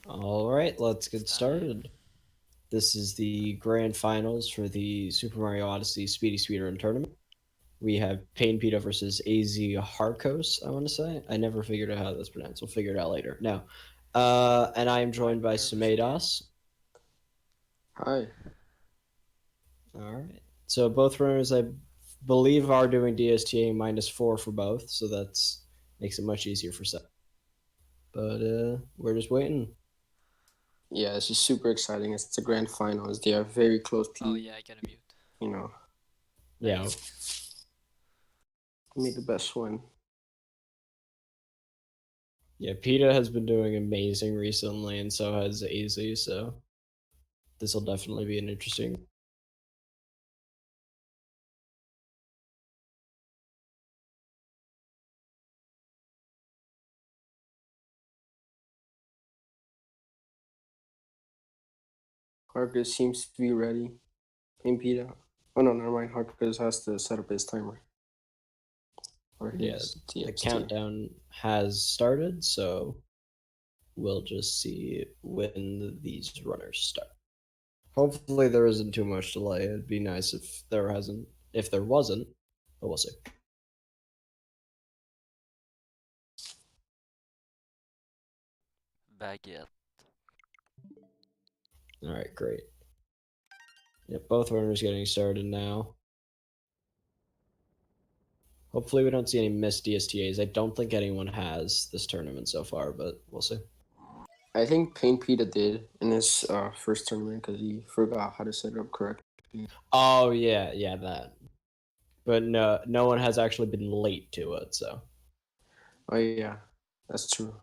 All right, let's get started. This is the grand finals for the Super Mario Odyssey Speedy Speedrun tournament. We have Pain Pita versus AzHarcos, I want to say. I never figured out how that's pronounced. We'll figure it out later. Now, and I am joined by Sumedas. Hi. All right. So both runners, I believe, are doing DSTA -4 for both, so that's makes it much easier for some. But we're just waiting. Yeah, this is super exciting. It's the grand finals. They are very close Oh to, yeah, I gotta mute. you know, Yeah. Nice. me the best one. Yeah, Peta has been doing amazing recently, and so has AZ, so this will definitely be an interesting. Harkus seems to be ready. Impeda. Oh no, never mind. Harkus has to set up his timer. Or Yeah, his the TXT. countdown has started, so we'll just see when these runners start. Hopefully there isn't too much delay. It'd be nice if there wasn't, but we'll see. Baguette. All right, great. Yep, both runners getting started now. Hopefully we don't see any missed DSTAs. I don't think anyone has this tournament so far, but we'll see. I think Pain Pita did in his first tournament because he forgot how to set it up correctly. Oh yeah, that. But no one has actually been late to it, so. Oh yeah, that's true.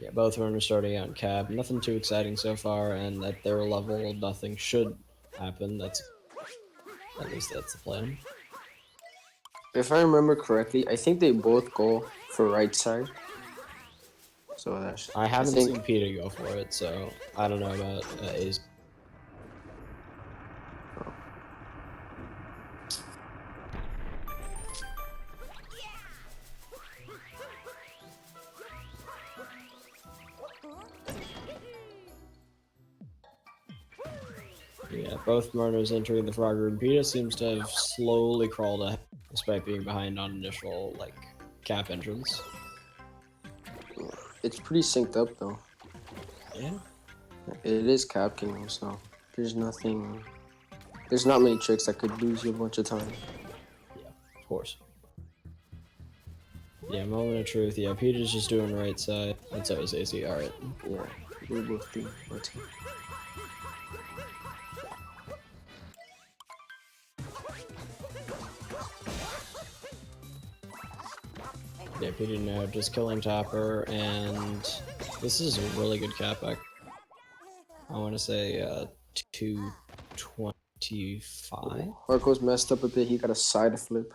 Yeah, both runners starting out in cab. Nothing too exciting so far, and at their level, nothing should happen. At least that's the plan. If I remember correctly, I think they both go for right side. So that's. I I haven't think. seen Peter go for it, so I don't know about A's. Yeah, both runners entering the frog room. Peter seems to have slowly crawled ahead, despite being behind on initial cap entrance. It's pretty synced up though. Yeah. It is Cap Kingdom, so there's nothing. There's not many tricks that could lose you a bunch of time. Yeah, of course. Yeah, moment of truth. Yeah, Peter's just doing right side. And so is AC. Alright. Yeah, we're both doing right. Yeah, Peter now just killing Topper, and this is a really good cap back. I want to say 225. Harco's messed up a bit. He got a side flip,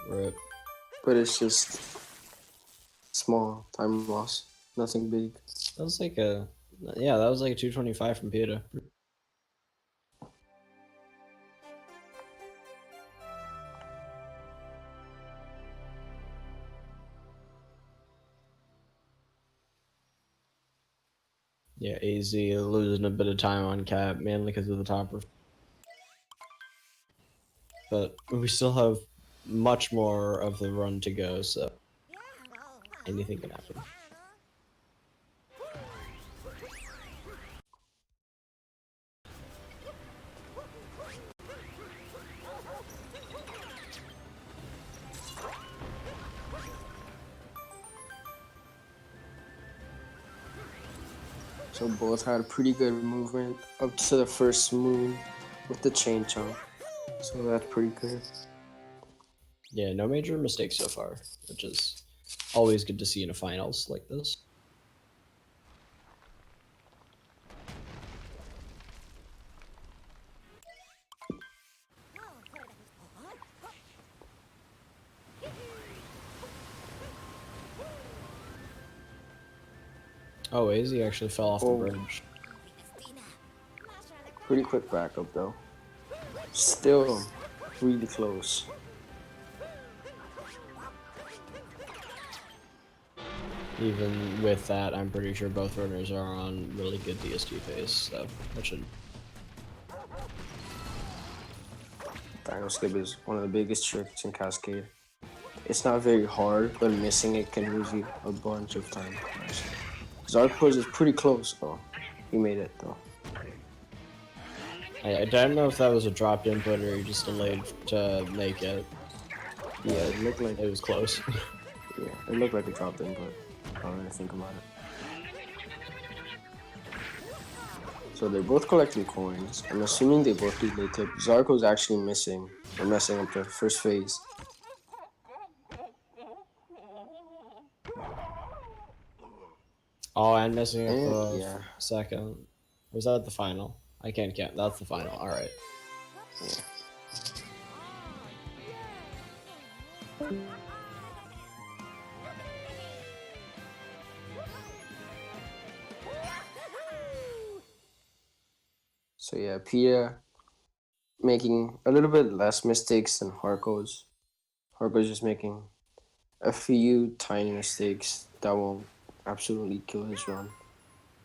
Rip. but it's just small time loss. Nothing big. That was like a 225 from Peter. Yeah, AZ losing a bit of time on cap, mainly because of the Topper. But we still have much more of the run to go, so anything can happen. So both had pretty good movement up to the first moon with the chain chomp. So that's pretty good. Yeah, no major mistakes so far, which is always good to see in a finals like this. Oh, Izzy actually fell off the Oh, bridge. pretty quick backup though. Still really close. Even with that, I'm pretty sure both runners are on really good DST pace, so that shouldn't. Dino skip is one of the biggest tricks in Cascade. It's not very hard, but missing it can lose you a bunch of time. AzHarcos is pretty close though. He made it though. I don't know if that was a dropped input or he just delayed to make it. Yeah, it looked like It was close. yeah, it looked like a dropped input. I don't really think about it. So they're both collecting coins. I'm assuming they both do late clip. AzHarcos actually missing or messing up the first phase. Oh, and messing up And the yeah, second. Was that the final? I can't count. That's the final. All right. yeah. So yeah, Pia making a little bit less mistakes than Harcos. Harcos just making a few tiny mistakes that won't absolutely kill his run.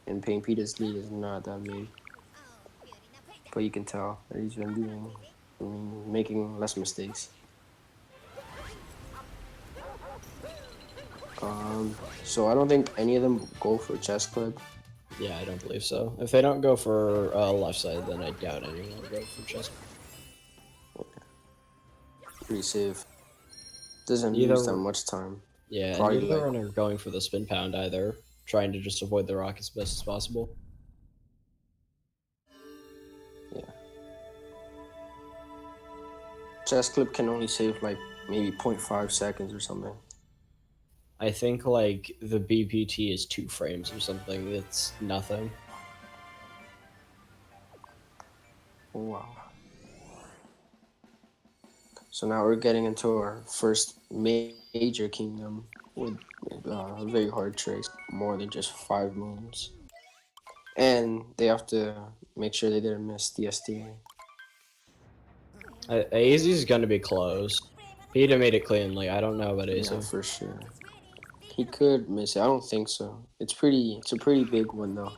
And Pain Peter's lead is not that big. But you can tell that he's been making less mistakes. So I don't think any of them go for chest clip. Yeah, I don't believe so. If they don't go for left side, then I doubt anyone will go for chest. Pretty safe. Doesn't Either, lose that much time. yeah, and Probably neither like, one are going for the spin pound either, trying to just avoid the rock as best as possible. yeah. Chest clip can only save like maybe 0.5 seconds or something. I think like the BPT is 2 frames or something. It's nothing. Oh, wow. So now we're getting into our first major kingdom with very hard tricks, more than just 5 moons. And they have to make sure they didn't miss DST. AZ is going to be close. Peter made it cleanly. I don't know about AZ. Yeah, for sure. He could miss it. I don't think so. It's a pretty big one though.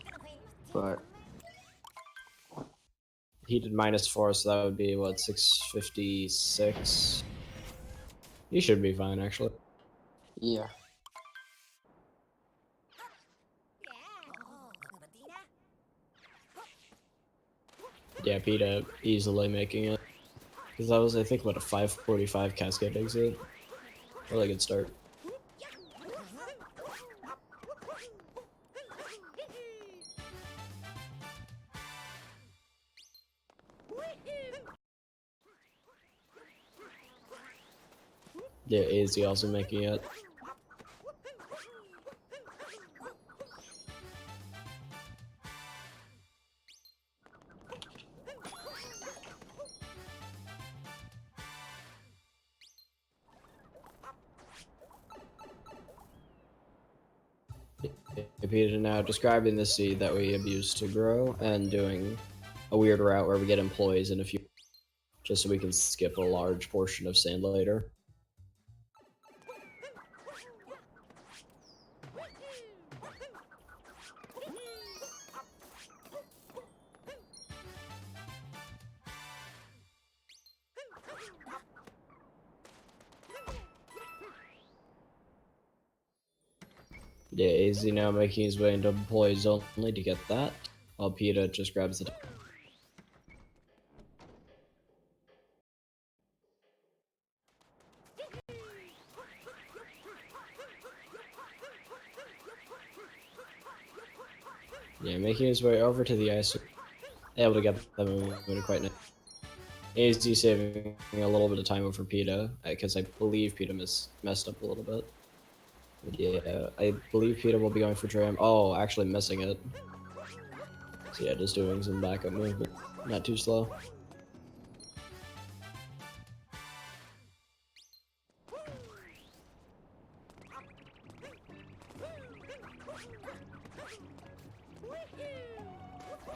But He did -4, so that would be what, 656. He should be fine actually. yeah. Yeah, Peter easily making it. Because that was, I think, what, a 545 cascade exit. Really good start. Yeah, AZ also making it. Peter now describing the seed that we abuse to grow and doing a weird route where we get employees in a few, just so we can skip a large portion of sand later. Yeah, AZ now making his way into employees only to get that, while Peter just grabs the. Yeah, making his way over to the ice, able to get them moving quite nice. AZ saving a little bit of time over PETA, because I believe PETA messed up a little bit. But yeah, I believe PETA will be going for Dram. Oh, actually missing it. So yeah, just doing some backup movement. Not too slow.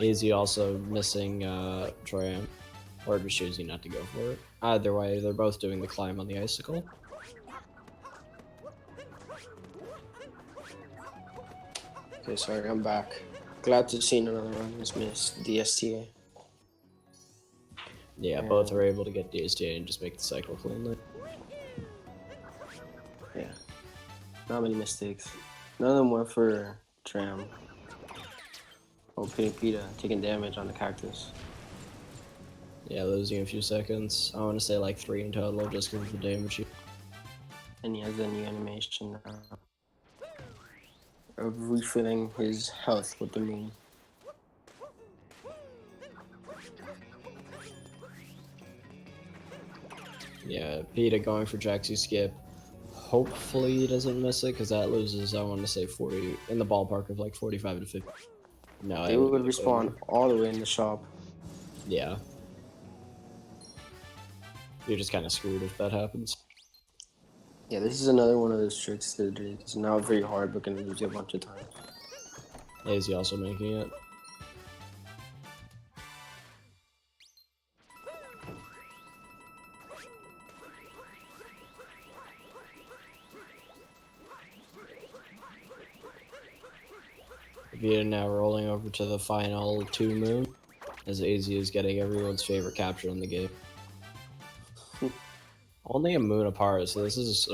AZ also missing Troyan, or just choosing not to go for it. Either way, they're both doing the climb on the icicle. Okay, sorry, I'm back. Glad to see another run was missed. DSTA. Yeah, both are able to get DSTA and just make the cycle cleanly. Yeah. Not many mistakes. None of them went for Tram. Oh, Pita taking damage on the cactus. Yeah, losing a few seconds. I want to say like 3 in total just because of the damage. And he has a new animation now of refilling his health with the moon. Yeah, Pita going for Jaxie skip. Hopefully he doesn't miss it because that loses, I want to say 40, in the ballpark of like 45 to 50. No, They would respawn all the way in the shop. Yeah. You're just kind of screwed if that happens. Yeah, this is another one of those tricks that is not very hard but can lose you a bunch of times. AZ also making it. Vita now rolling over to the final 2 moon, as AZ is getting everyone's favorite capture in the game. Only a moon apart, so this is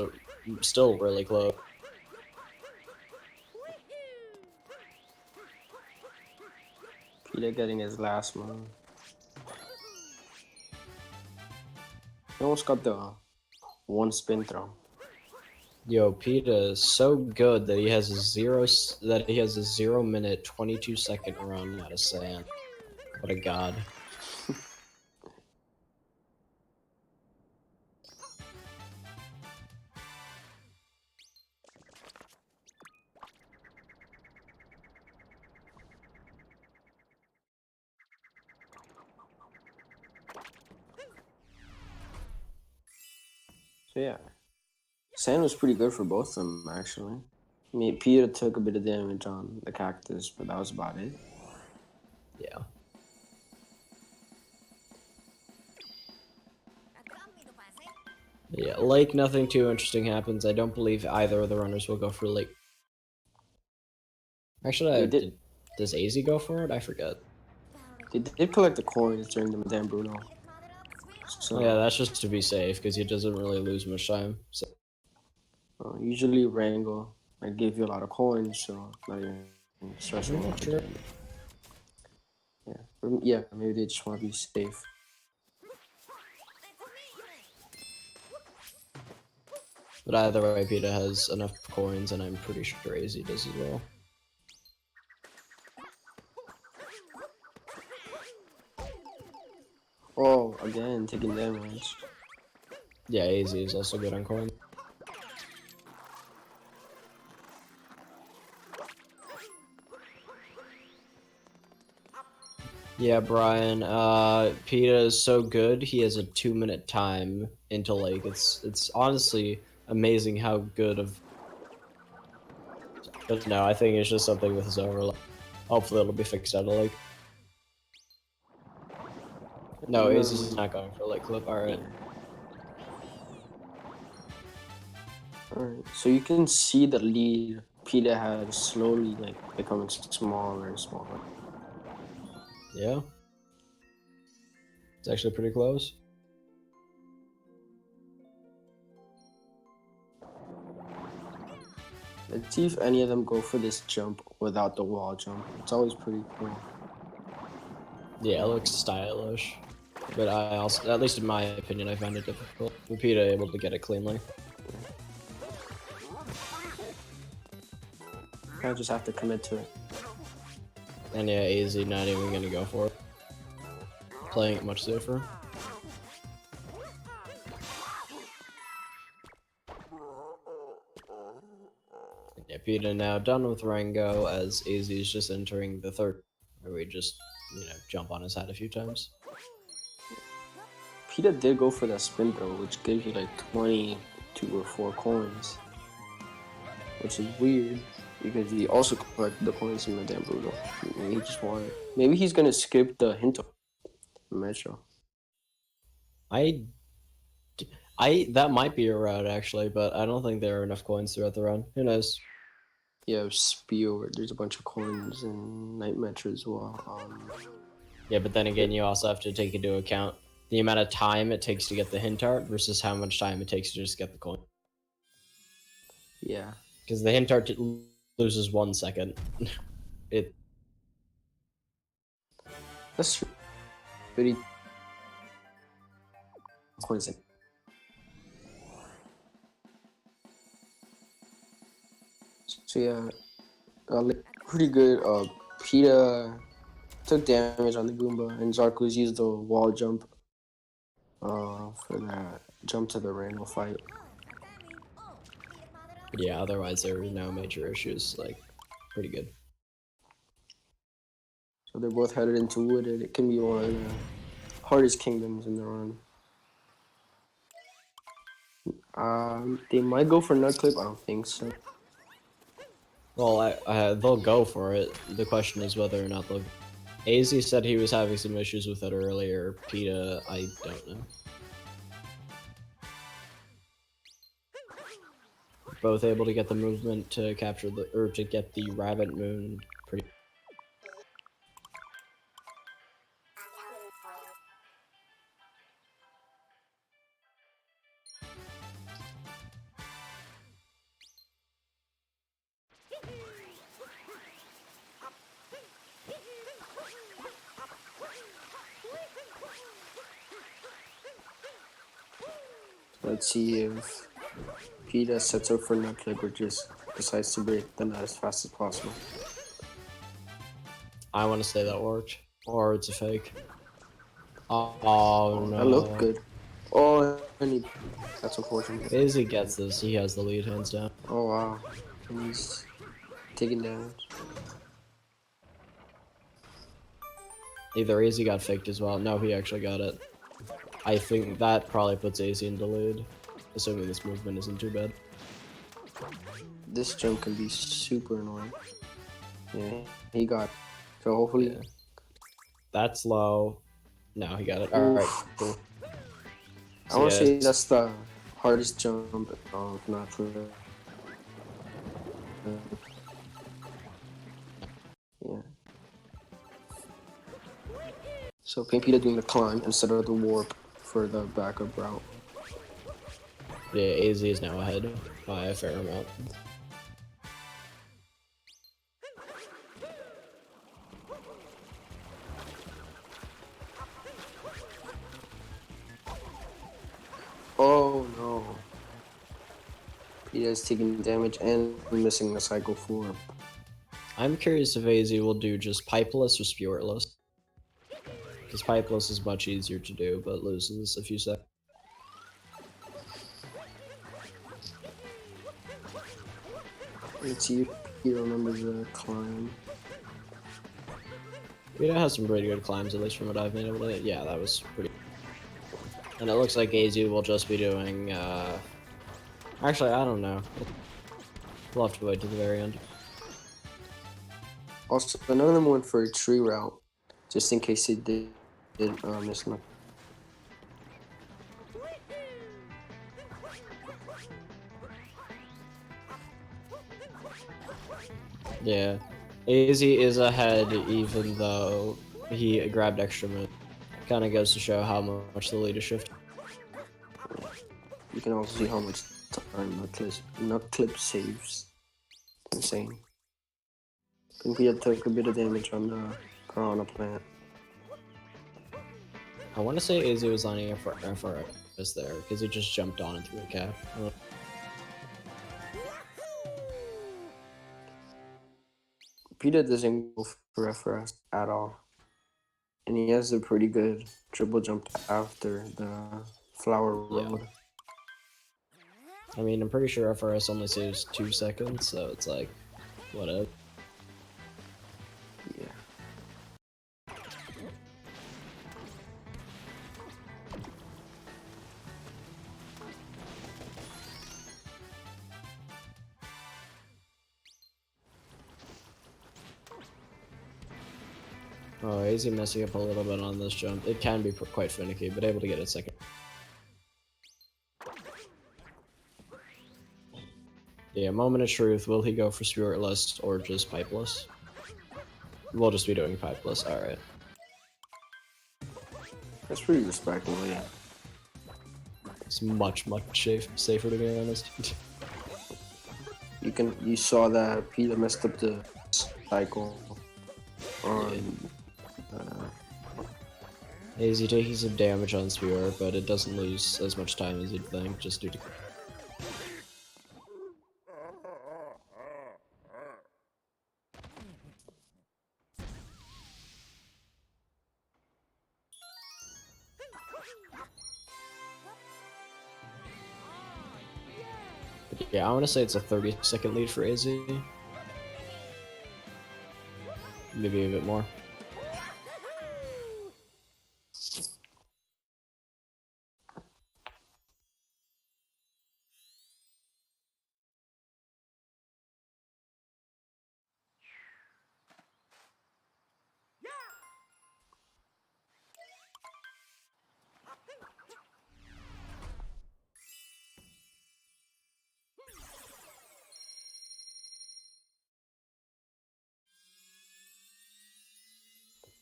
still really close. Pita getting his last moon. He almost got the one spin throw. Yo, Pita is so good that he has a 0 minute 22-second run out of sand. What a god. So yeah, sand was pretty good for both of them actually. I mean, Pita took a bit of damage on the cactus, but that was about it. Yeah. Yeah, Lake, nothing too interesting happens. I don't believe either of the runners will go for Lake. Actually, does AZ go for it? I forget. They did collect the coins during the Madame Bruno. So yeah, that's just to be safe because he doesn't really lose much time. So. Usually Wrangle might give you a lot of coins, so not even stressful. Sure. Yeah, maybe they just want to be safe. But either way, Pita has enough coins, and I'm pretty sure AZ does as well. Oh, again, taking damage. Yeah, AZ is also good on coins. Yeah, Brian, Pita is so good, he has a 2-minute time into Lake. It's honestly amazing how good of... But no, I think it's just something with his overlay. Hopefully it'll be fixed out of Lake. No, AZ is not going for Lake clip, alright. Alright, so you can see the lead Pita has slowly becoming smaller and smaller. Yeah. It's actually pretty close. Let's see if any of them go for this jump without the wall jump. It's always pretty cool. Yeah, it looks stylish. But I also, at least in my opinion, I find it difficult. Pita able to get it cleanly. I just have to commit to it. And yeah, AZ not even gonna go for it. Playing it much safer. Yeah, Pita now done with Rango as AZ is just entering the third, where we just, jump on his head a few times. Pita did go for that spin throw, which gives you like 22 or 4 coins, which is weird. because he also collected the coins in Madame Brutal. He just wanted. Maybe he's gonna skip the hint of Metro. I that might be a route actually, but I don't think there are enough coins throughout the run. Who knows? Yeah, Spear. There's a bunch of coins in Night Metro as well. Yeah, but then again, you also have to take into account the amount of time it takes to get the hint art versus how much time it takes to just get the coin. Yeah, because the hint art loses 1 second. It that's true. 30 coins in. So yeah, pretty good. PETA took damage on the Goomba, and Zarkos used the wall jump for that jump to the random fight. yeah, otherwise there were no major issues. Like, pretty good. So they're both headed into Wooded. It can be one of the hardest kingdoms in the run. They might go for Nutclip. I don't think so. Well, they'll go for it. The question is whether or not they'll. AZ said he was having some issues with it earlier. PETA, I don't know. Both able to get the movement to capture the or to get the rabbit moon. Pretty. Let's see if PETA sets up for Nutclip or just decides to break the nut as fast as possible. I want to say that worked, or it's a fake. Oh no! That looked good. Oh, that's unfortunate. AZ gets this. He has the lead hands down. Oh wow, he's taking damage. Either AZ got faked as well. No, he actually got it. I think that probably puts AZ in the lead, assuming this movement isn't too bad. This jump can be super annoying. Yeah, he got it. So hopefully. Yeah. That's low. No, he got it. Alright, cool. I want to say that's the hardest jump of Nutclip. Yeah. So PETA doing the climb instead of the warp for the backup route. Yeah, AZ is now ahead by a fair amount. Oh no. PETA is taking damage and missing the cycle 4. I'm curious if AZ will do just pipeless or spiritless. Because pipeless is much easier to do, but loses a few seconds. Let's see if PETA remembers the climb. PETA has some pretty good climbs, at least from what I've been able to. Yeah, that was pretty. And it looks like AZ will just be doing. Actually, I don't know. We'll have to wait to the very end. Also, none of them went for a tree route, just in case they did miss them. Yeah, AZ is ahead, even though he grabbed extra move. Kind of goes to show how much the lead is shifted. You can also see how much time Nutclip saves. Insane. PETA took a bit of damage on the Piranha Plant. I want to say AZ was lining up for FRS there, because he just jumped on and threw a cap. PETA doesn't go for FRS at all. And he has a pretty good triple jump after the flower road. I mean, I'm pretty sure FRS only saves 2 seconds, so it's like, whatever. Yeah. Oh, easy messing up a little bit on this jump. It can be quite finicky, but able to get it second. Yeah, moment of truth. Will he go for spiritless or just pipeless? We'll just be doing pipeless. Alright. That's pretty respectable, yeah. It's much safer to be honest. You saw that Peter messed up the cycle on Easy taking some damage on Spear, but it doesn't lose as much time as you'd think, just due to... But yeah, I want to say it's a 30-second lead for AZ. Maybe a bit more.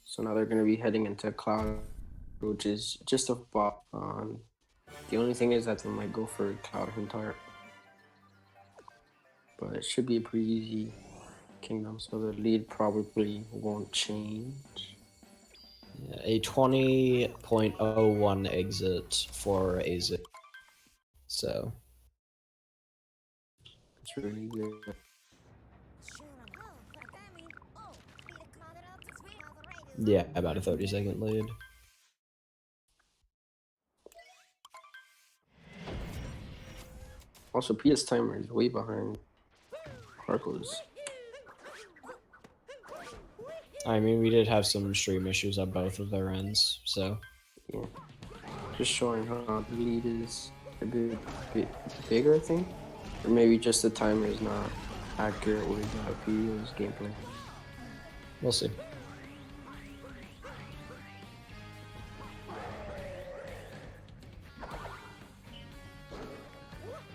So now they're going to be heading into Cloud, which is just a bot. The only thing is that they might go for Cloud Huntart. But it should be a pretty easy kingdom, so the lead probably won't change. Yeah, a 20.01 exit for AZ. So... it's really good. yeah, about a 30-second lead. Also, Pia's timer is way behind Harcos. I mean, we did have some stream issues on both of their ends, so... yeah. Just showing how the lead is a bit bigger, I think. Or maybe just the timer is not accurate with Pia's gameplay. We'll see.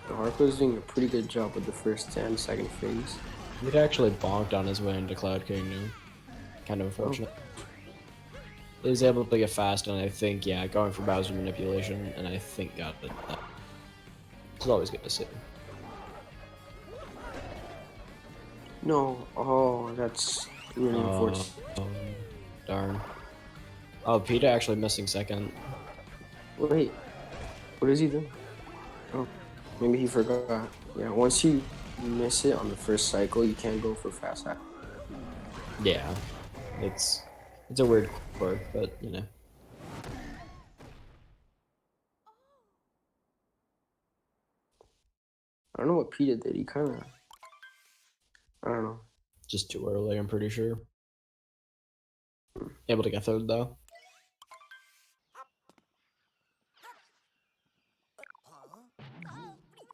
Harco's doing a pretty good job with the first and second phase. He'd actually bonked on his way into Cloud Kingdom. Kind of unfortunate. He was able to get fast, and I think, yeah, going for Bowser manipulation, and I think got it. It's always good to see. No, oh, that's really unfortunate. Darn. Oh, Peter actually missing second. Wait, what is he doing? Oh, maybe he forgot. Yeah, once you miss it on the first cycle, you can't go for fast hack. Yeah, it's a weird quirk, but you know. I don't know what Peter did. He kind of, I don't know. Just too early, I'm pretty sure. Able to get third though.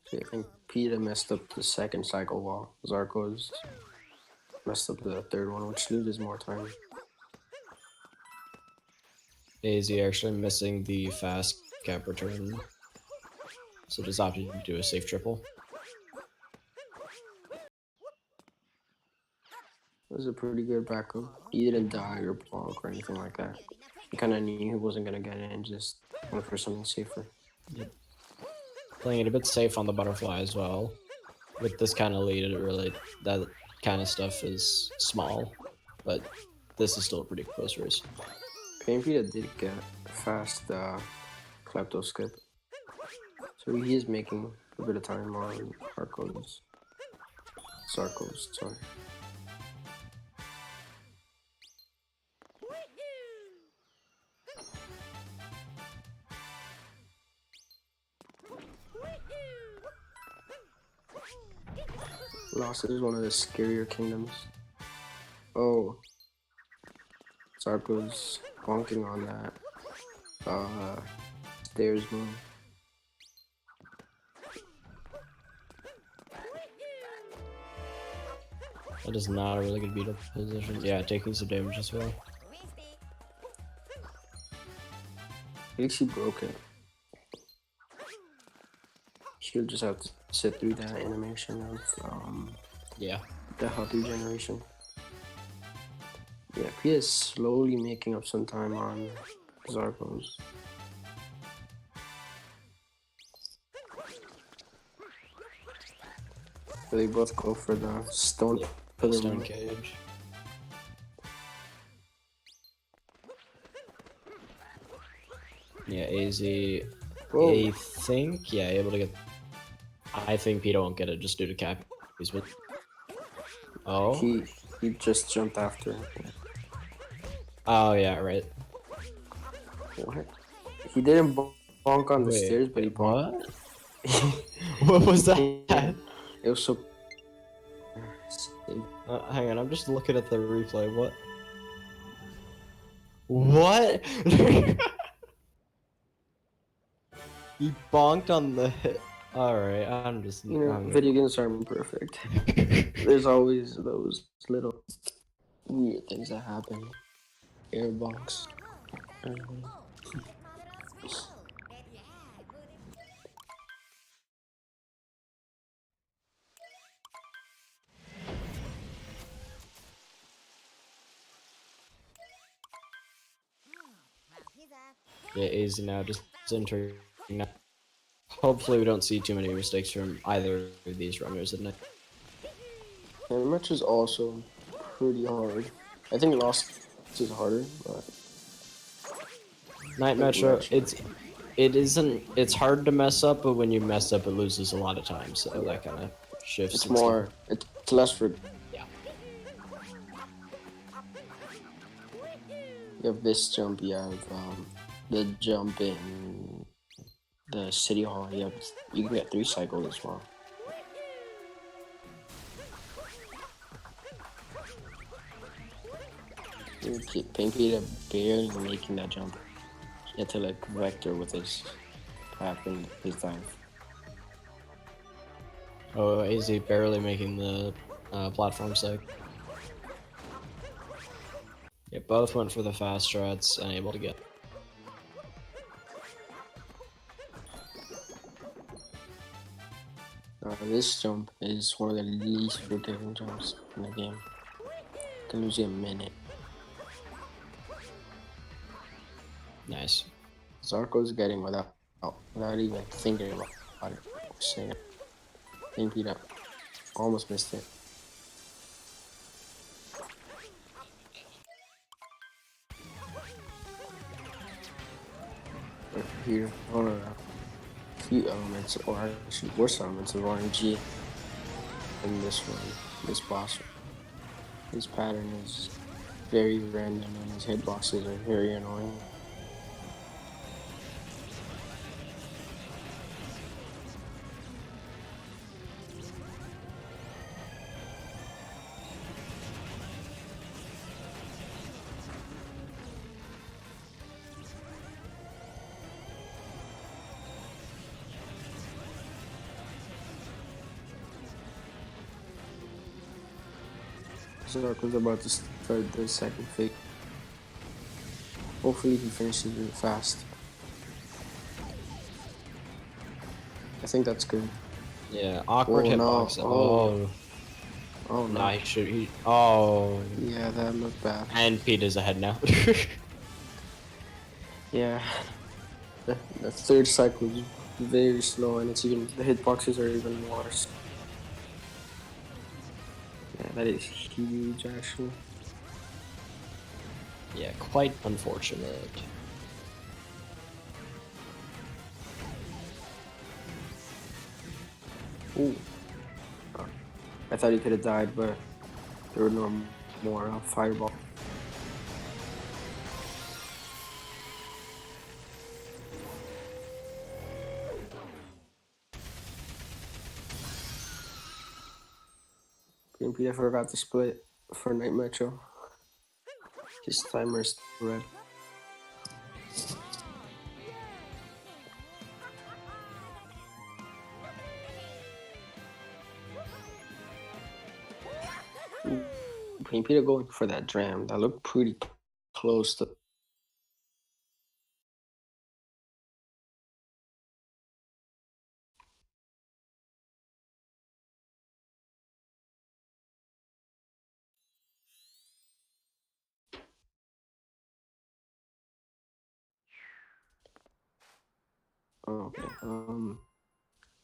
So I think Peter messed up the second cycle while AzHarcos messed up the third one, which loses more time. AZ actually missing the fast cap return, so just opted to do a safe triple. It was a pretty good backup. He didn't die or bonk or anything like that. He kind of knew he wasn't going to get in, just went for something safer. Yep. Playing it a bit safe on the butterfly as well. With this kind of lead, it really, that kind of stuff is small, but this is still a pretty close race. Peter did get a fast klepto skip, so he is making a bit of time on AzHarcos. Sorry. Lost is one of the scarier kingdoms. Oh, AzHarcos bonking on that stairs move. That is not a really good beat up position. Yeah, taking some damage as well. He actually broke it. She'll just have to sit through that animation of Yeah. the health regeneration. Yeah, Pia is slowly making up some time on AzHarcos. So they both go for the stone pillar Stone move. cage. Yeah, AZ. Whoa. I think, yeah, able to get. I think Peter won't get it just due to cap. He's with. Oh. He just jumped after. Oh yeah, right. What? He didn't bonk on the Wait, stairs, but he bonked. What? What was that? Yeah, it was so. Hang on, I'm just looking at the replay. What? What? He bonked on the hit. Alright, I'm just. You know, video games aren't perfect. There's always those little weird things that happen. Air bonks. Yeah, AZ now just entering now. Hopefully we don't see too many mistakes from either of these runners at night. And the match is also pretty hard. I think Lost is harder, but Night Metro, it's hard to mess up, but when you mess up, it loses a lot of time, so yeah. that kind of shifts. It's more, it's less for. Yeah. You have this jump, you have the jump in the city hall. You can get 3 cycles as well. Pain Peter barely making that jump. He had to like vector with his path and his dive. Oh, AZ barely making the platform sec. Yeah, both went for the fast strats and able to get. This jump is one of the least forgiving jumps in the game. Can lose you a minute. Nice. AzHarcos getting without even thinking about it. Saying it. Pain Peter almost missed it. Here, one of the few elements, or actually worse elements of RNG in this one, this boss. His pattern is very random and his hitboxes are very annoying. AzHarcos about to start the second fake. Hopefully he finishes it fast. I think that's good. Yeah, awkward Oh, no. hitbox. Oh. Oh no. Nah, oh. Yeah, that looked bad. And Pete is ahead now. Yeah. The third cycle is very slow and it's even, the hitboxes are even worse. Yeah, that is huge actually. Yeah, quite unfortunate. Ooh. I thought he could have died, but there were no more fireball. I forgot to split for Night Metro. His timer is red. Peter going for that dram. That looked pretty close to Okay.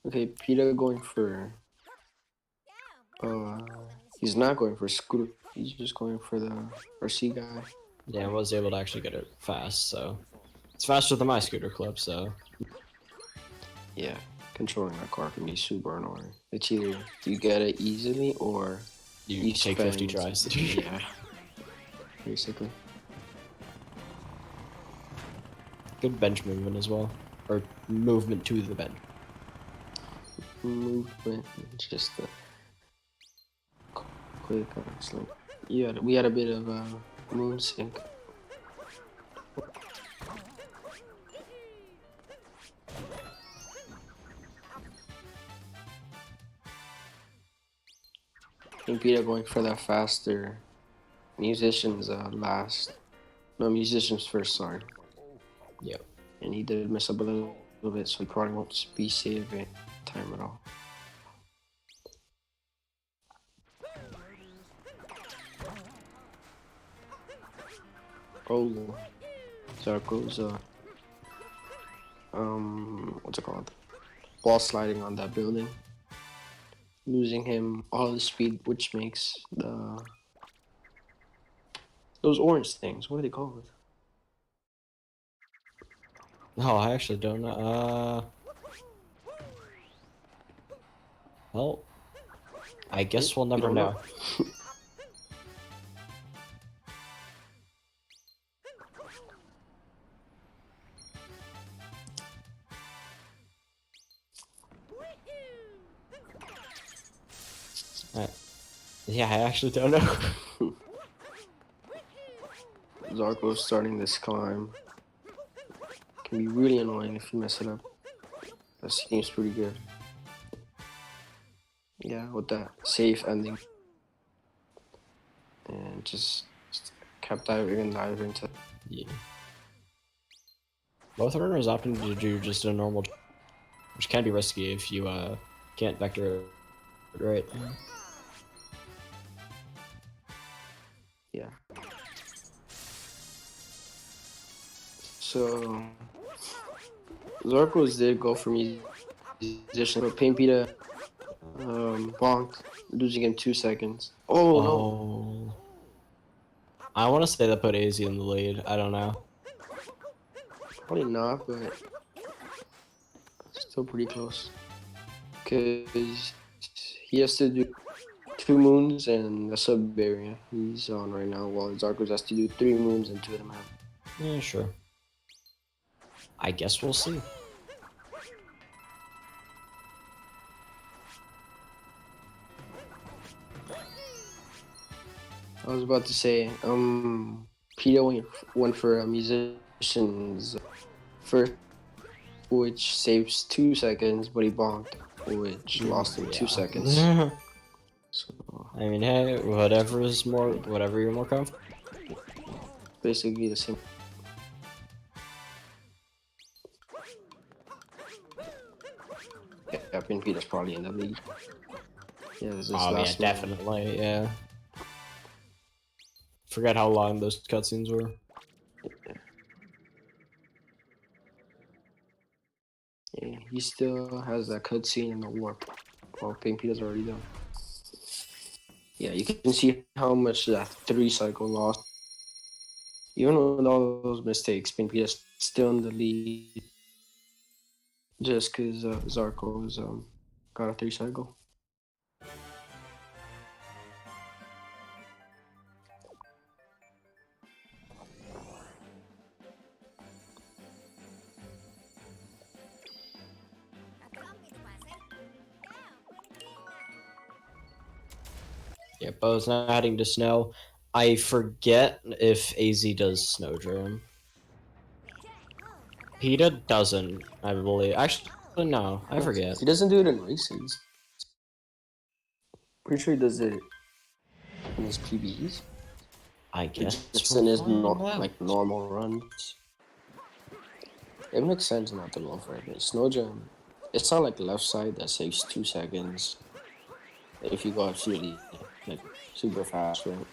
Okay, Peter going for he's not going for scooter. He's just going for the RC guy. Yeah, I was able to actually get it fast, so it's faster than my scooter clip. So Yeah, controlling that car can be super annoying. It's either you get it easily or you take 50 tries. Yeah, basically. Good bench movement as well, or movement to the bench. Movement, just the quick, excellent. Yeah, we had a bit of moon sync. I think Peter going for that faster. Musicians last. No, musicians first, sorry. Yep. And he did mess up a little bit, so he probably won't be saving time at all. Oh, Zarco's what's it called? Ball sliding on that building, losing him all the speed, which makes those orange things. What are they called? Oh, I actually don't know. Well, I guess we'll never know. Yeah, I actually don't know. Zarco starting this climb can be really annoying if you mess it up. That seems pretty good. Yeah, with that safe ending. And just kept diving and diving to. Yeah. Both runners opting to do just a normal, which can be risky if you can't vector it right. Yeah. So Zarcos did go for musician, but Painpita bonked, losing him 2 seconds. Oh no! I want to say that put AZ in the lead. I don't know. Probably not, but still pretty close. Because he has to do 2 moons and a sub area he's on right now, while Zarcos has to do 3 moons and 2 of them have. Yeah, sure. I guess we'll see. I was about to say, Peter went for a musician's first, which saves 2 seconds, but he bonked, which lost him 2 seconds. So I mean, hey, whatever you're more comfortable. basically the same. Yeah, Peter's probably in the lead. Yeah, this is last yeah, definitely, yeah. Forget how long those cutscenes were. Yeah, he still has that cutscene in the warp. Well, Pink Peter's already done. Yeah, you can see how much that 3 cycle lost. Even with all those mistakes, Pink Peter's still in the lead. Just because Zarco's got a 3 cycle. Yeah, Bo's not adding to snow. I forget if AZ does Snowdrum. PETA doesn't, I believe. Actually, no, I forget. He doesn't do it in races. Pretty sure he does it in his PBs. I guess Just in his normal runs. It makes sense not to go for it. Snowdrum, it's not like left side that saves 2 seconds. If you go absolutely like super fast, right?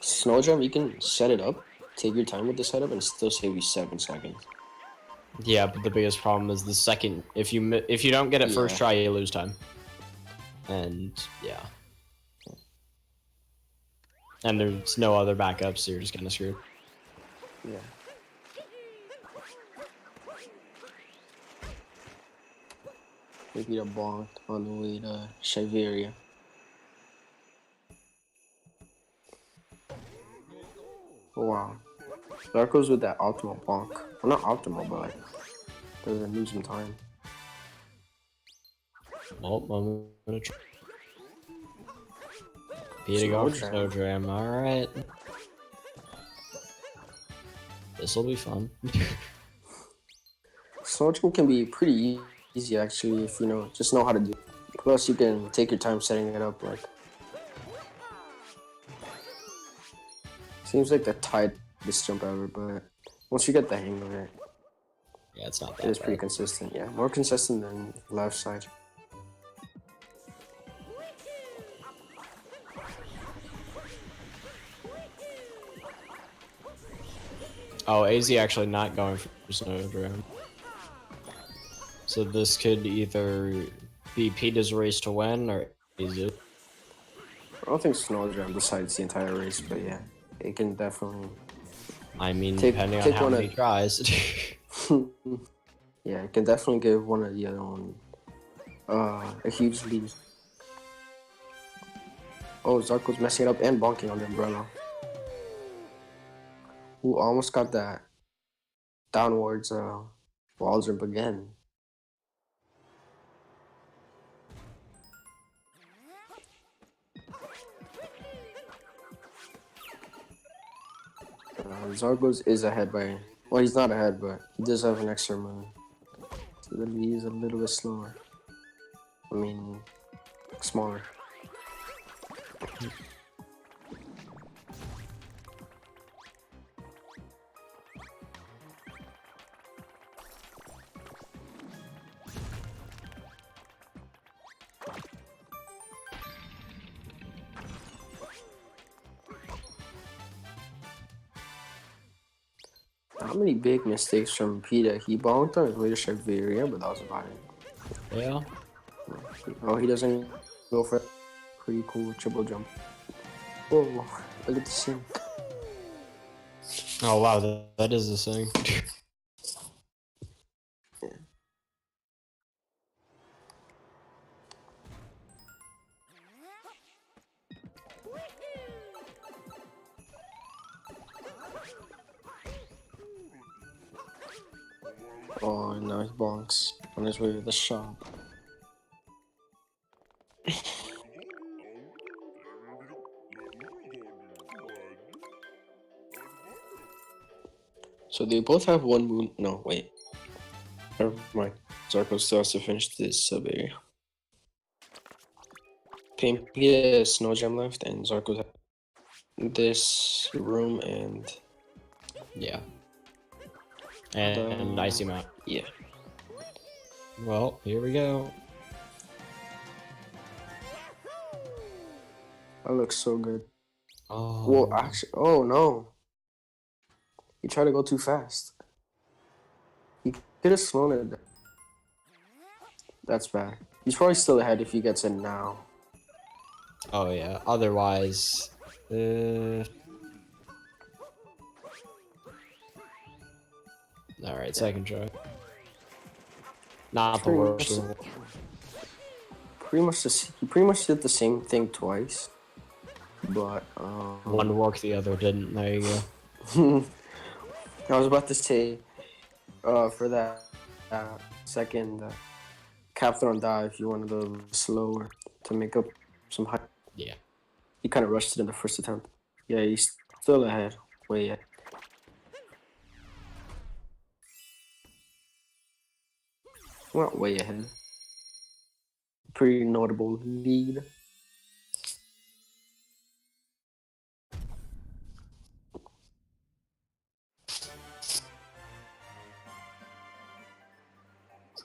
Snowdrum, you can set it up, take your time with the setup, and still save you 7 seconds. Yeah, but the biggest problem is the second. If you don't get it first Yeah. try, you lose time. And yeah. And there's no other backups, so you're just kind of screwed. Yeah. Maybe a bonk on the way to Shiveria. Oh, wow. That goes with that optimal bonk. Well, not optimal, but like, doesn't lose some time. Well, I'm gonna try. Peter Snow going for Jam. Snow Jam. Alright. This'll be fun. Snow Jam can be pretty easy, actually, if you know, just know how to do it. Plus, you can take your time setting it up, like. Seems like the tightest jump ever, but once you get the hang of it, Yeah, it's not it that is pretty bad. consistent. Yeah, more consistent than left side. Oh, AZ actually not going for Snow Jam. So this could either be Peter's race to win or AZ. I don't think Snow Jam decides the entire race, but yeah, it can definitely I mean, take depending on how one many of. tries. Yeah, it can definitely give one or the other one a huge lead. Oh, Zarko's messing it up and bonking on the umbrella. Ooh, almost got that downwards wall jump again. Zargos is ahead by. Well, he's not ahead, but he does have an extra move. So he's a little bit slower. I mean, smaller. Not many big mistakes from Pita. He bonked on his way to Shiveria, but that was about it. Yeah. Oh, he doesn't go for that. Pretty cool triple jump. Whoa, look at the sink. Oh wow, that is the thing. Oh, now he bonks on his way to the shop. So they both have one moon. No, wait. Never mind. Zarko still has to finish this sub area. Pita has Snow Gem left, and Zarko's this room and Yeah. And Icy Mount. Yeah. Well, here we go. That looks so good. Oh. Well, actually, oh no. He tried to go too fast. He could have slowed it down. That's bad. He's probably still ahead if he gets in now. Oh yeah. Otherwise, all right, second try. Not the worst. He pretty much did the same thing twice, but One worked, the other didn't. There you go. I was about to say, for that second cap throw and dive, you wanted a little slower to make up some height. Yeah. He kind of rushed it in the first attempt. Yeah, he's still ahead. Way ahead. Not way ahead. Pretty notable lead.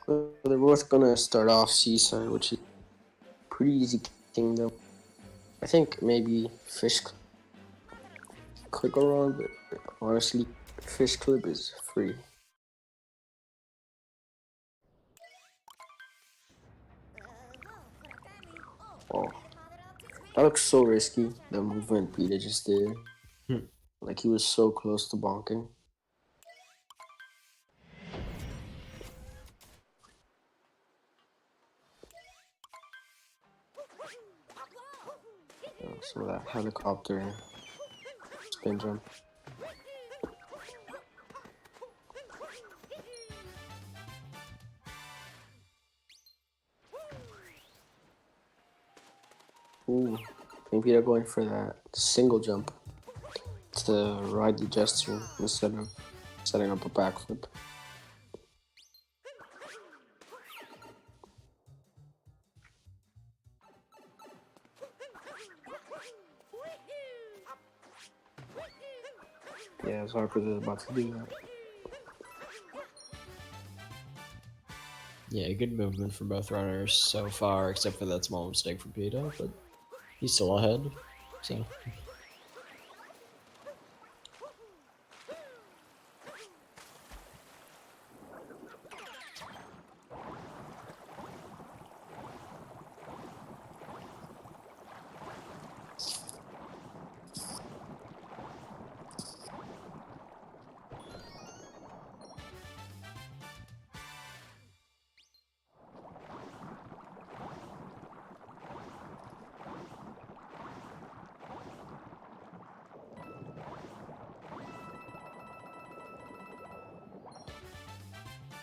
They're both gonna start off Seaside, which is pretty easy kingdom. I think maybe Fish Click around, but honestly, Fish Clip is free. That looks so risky. The movement Peter just did. Hmm. Like he was so close to bonking. So that helicopter spin jump. Ooh, maybe they're going for that single jump to ride the gesture instead of setting up a backflip. Yeah, AzHarcos is about to do that. Yeah, good movement from both runners so far, except for that small mistake from Pito, but he's still ahead. So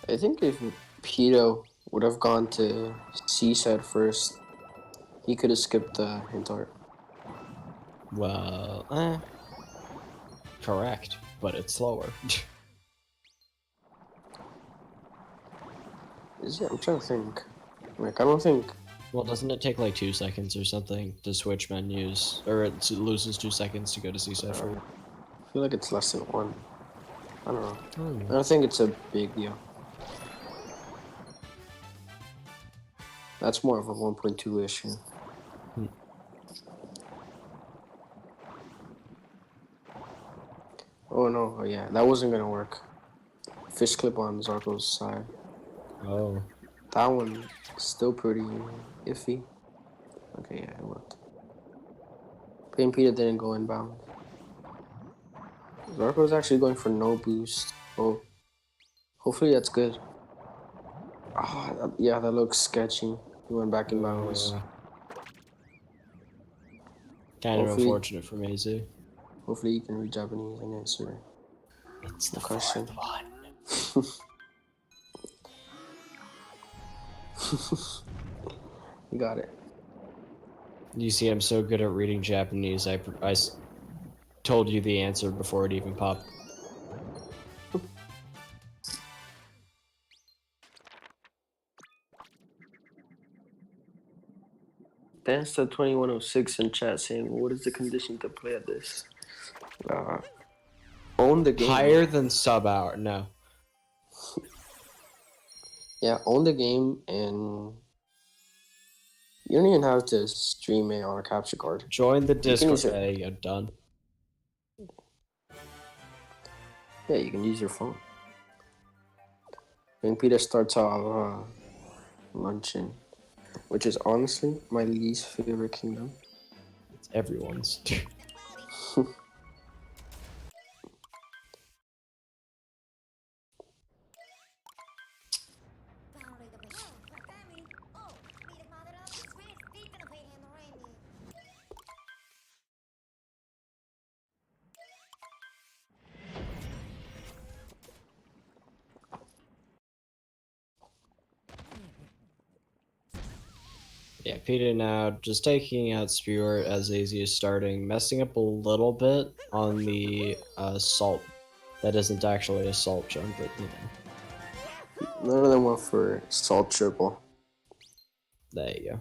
I think if Pito would have gone to C-side first, he could have skipped the hint art. well, correct, but it's slower. Is it? I'm trying to think. Like, I don't think. Well, doesn't it take like 2 seconds or something to switch menus, or it loses 2 seconds to go to C-side first? I feel like it's less than one. I don't know. Hmm. I don't think it's a big deal. That's more of a 1.2 issue. Hmm. Oh no, oh yeah, that wasn't gonna work. Fish clip on AzHarcos' side. Oh, That one still pretty iffy. Okay, yeah, it worked. Pain Peter didn't go inbound. AzHarcos actually going for no boost. Oh, hopefully that's good. Ah, yeah, that looks sketchy. He went back in bounds. kind of Hopefully, unfortunate for Maisie. hopefully you can read Japanese and answer It's the the question. fourth one. You got it. You see, I'm so good at reading Japanese. Told you the answer before it even popped. Dance to 2106 in chat saying, "What is the condition to play at this?" Uh, own the game. Higher than sub hour. No. Yeah, own the game, and you don't even have to stream it on a capture card. Join the You can use Discord. it. Hey, you're done. Yeah, you can use your phone. And Peter starts off luncheon, which is honestly my least favorite kingdom. It's everyone's. Yeah, Peter now just taking out Spewer as easy as starting, messing up a little bit on the salt. That isn't actually a salt jump, but you know. None of them went for salt triple. There you go.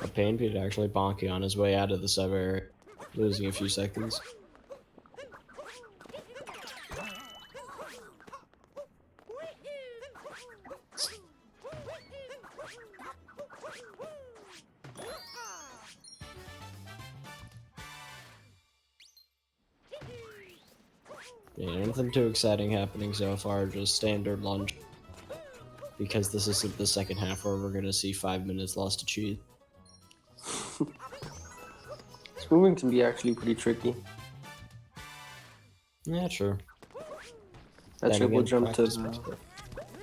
A Pain Peter actually bonking on his way out of the sub area, losing a few seconds. Yeah, nothing too exciting happening so far, just standard lunch. Because this isn't the second half where we're gonna see 5 minutes lost to cheat. This movement can be actually pretty tricky. Yeah, true. That Then triple again, jump to practice makes perfect.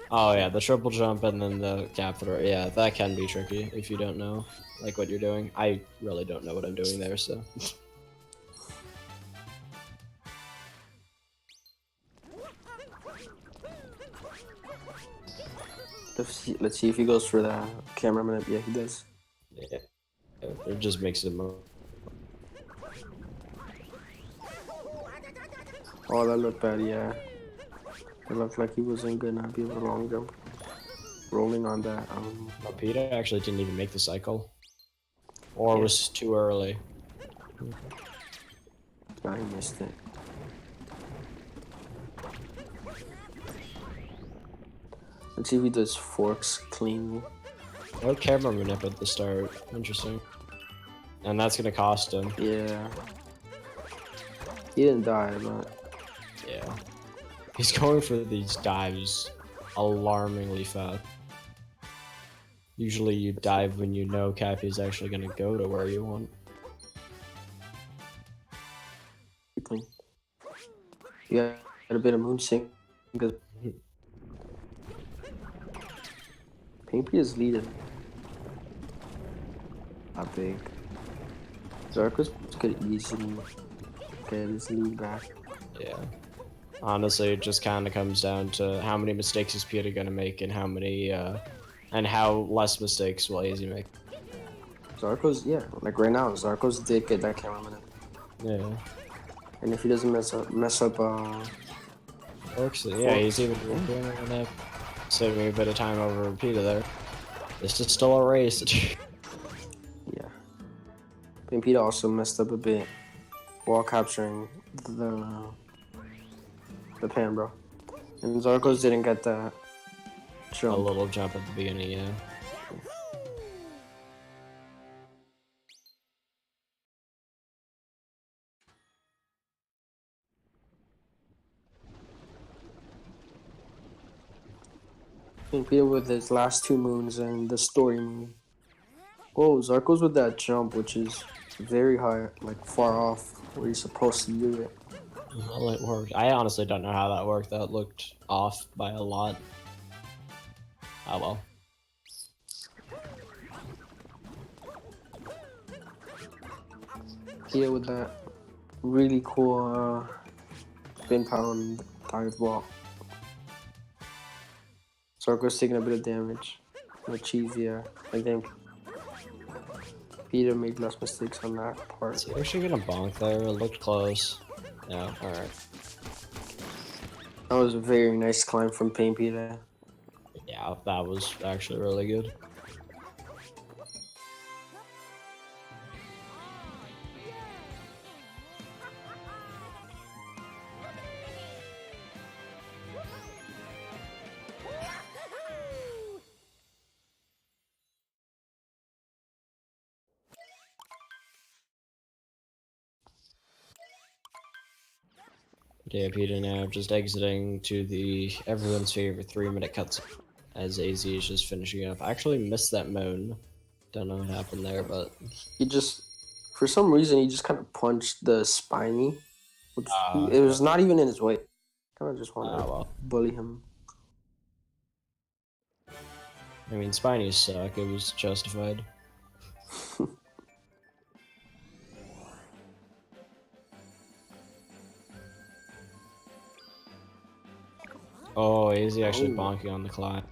Oh yeah, the triple jump and then the cap throw. Yeah, that can be tricky if you don't know like what you're doing. I really don't know what I'm doing there, so. Let's see if he goes for the cameraman. Yeah, he does. Yeah, it just makes it more. Oh, that looked bad, yeah. It looked like he wasn't gonna be able to long jump. Rolling on that. No, Peter actually didn't even make the cycle. Or Yeah. was too early. Nah, he missed it. Let's see if he does forks cleanly. No camera manip at the start. Interesting. And that's gonna cost him. Yeah. He didn't die, but Yeah. He's going for these dives alarmingly fast. Usually you dive when you know Cappy is actually gonna go to where you want. clean. You got a bit of moon sync because Pinky is leading. I think Zarkos could easily get his lead back. Yeah. Honestly, it just kind of comes down to how many mistakes is Peter gonna make and how many, and how less mistakes will AZ make. Zarkos, yeah, like right now, Zarkos did get that cameraman. Yeah. And if he doesn't mess up, Works. Yeah, he's even doing that. Saving a bit of time over Peter there. This is still a race. yeah. Pimpita also messed up a bit while capturing the pan, bro. And Zarkos didn't get that jump. A little jump at the beginning, yeah. Pimpita with his last two moons and the story moon. Oh, Zarkos with that jump, which is very high, like far off where he's supposed to do it. Well, it worked. I honestly don't know how that worked. That looked off by a lot. Oh well. Here with that really cool spin pound dive ball. Zarkos taking a bit of damage. Much easier, I think. Peter made less mistakes on that part. Is he actually gonna bonk there? It looked close. Yeah, alright. That was a very nice climb from Pain Peter. Yeah, that was actually really good. Yeah, Peter now just exiting to the everyone's favorite 3-minute cutscene as AZ is just finishing up. I actually missed that moan. Don't know what happened there, but He just, for some reason, he just kind of punched the spiny, which it was not even in his way. Kind of just wanted to bully him. I mean, spinies suck. It was justified. Oh, is he actually bonking on the climb?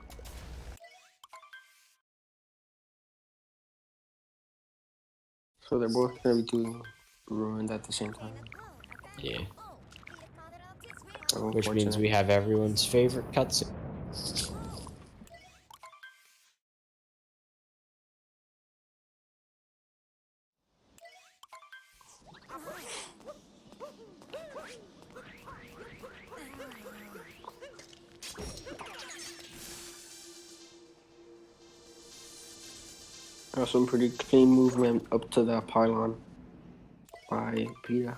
So they're both gonna be doing ruined at the same time. Yeah. Which means we have everyone's favorite cutscene. Some pretty clean movement up to that pylon by Peter.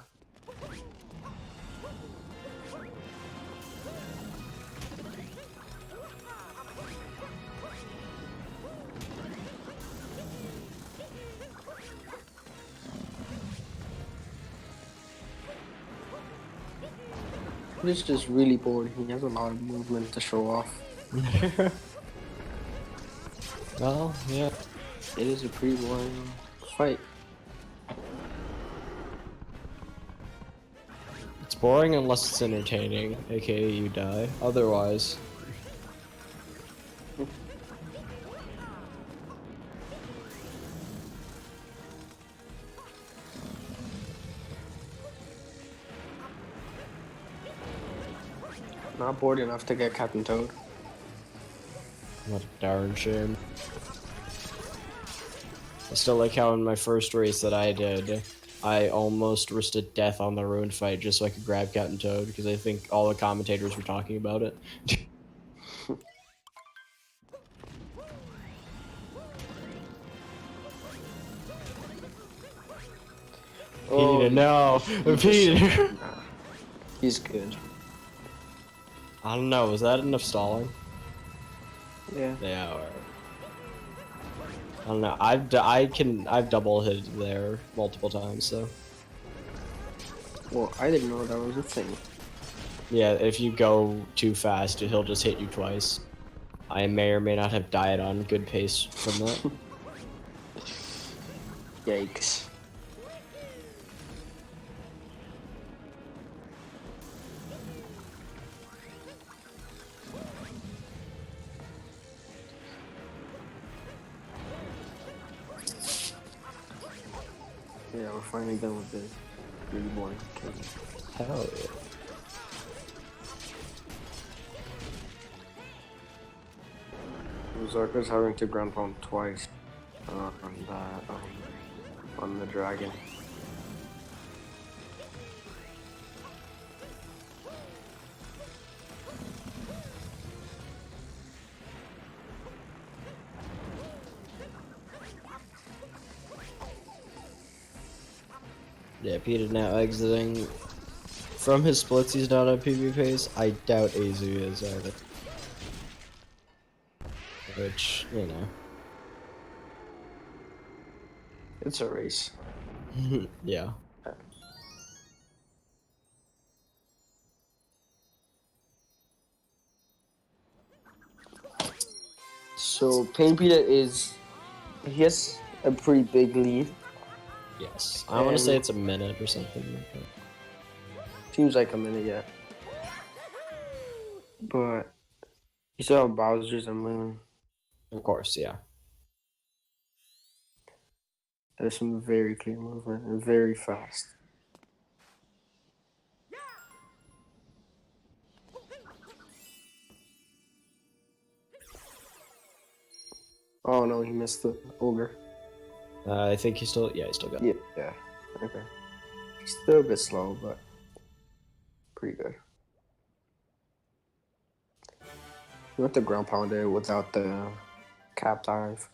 He's just really bored. He has a lot of movement to show off. Well, yeah. It is a pretty boring fight. It's boring unless it's entertaining, aka you die. Otherwise. Not bored enough to get Captain Toad. What a darn shame. I still like how in my first race that I did, I almost risked death on the ruined fight just so I could grab Captain Toad, because I think all the commentators were talking about it. Oh, Peter, no! Peter! Nah, he's good. I don't know, was that enough stalling? Yeah. Yeah, alright. I don't know, I've double hit there multiple times, so. Well, I didn't know that was a thing. Yeah, if you go too fast, he'll just hit you twice. I may or may not have died on good pace from that. Yikes. Yeah, we're finally done with this really boring game. Hell yeah. AzHarcos having to ground pound twice on the dragon. Yeah, Peter now exiting. From his splits, he's not on PvP pace. I doubt Azu is either. Which, you know. It's a race. Yeah. So Pain Peter he has a pretty big lead. Yes. I want to say it's a minute or something like that. Seems like a minute yet. But you still have Bowser's and Moon. Of course, yeah. There's some very clear movement and very fast. Oh no, he missed the ogre. I think he still got it. Yeah. Okay. He's still a bit slow, but pretty good. He went the ground pounder without the cap dive,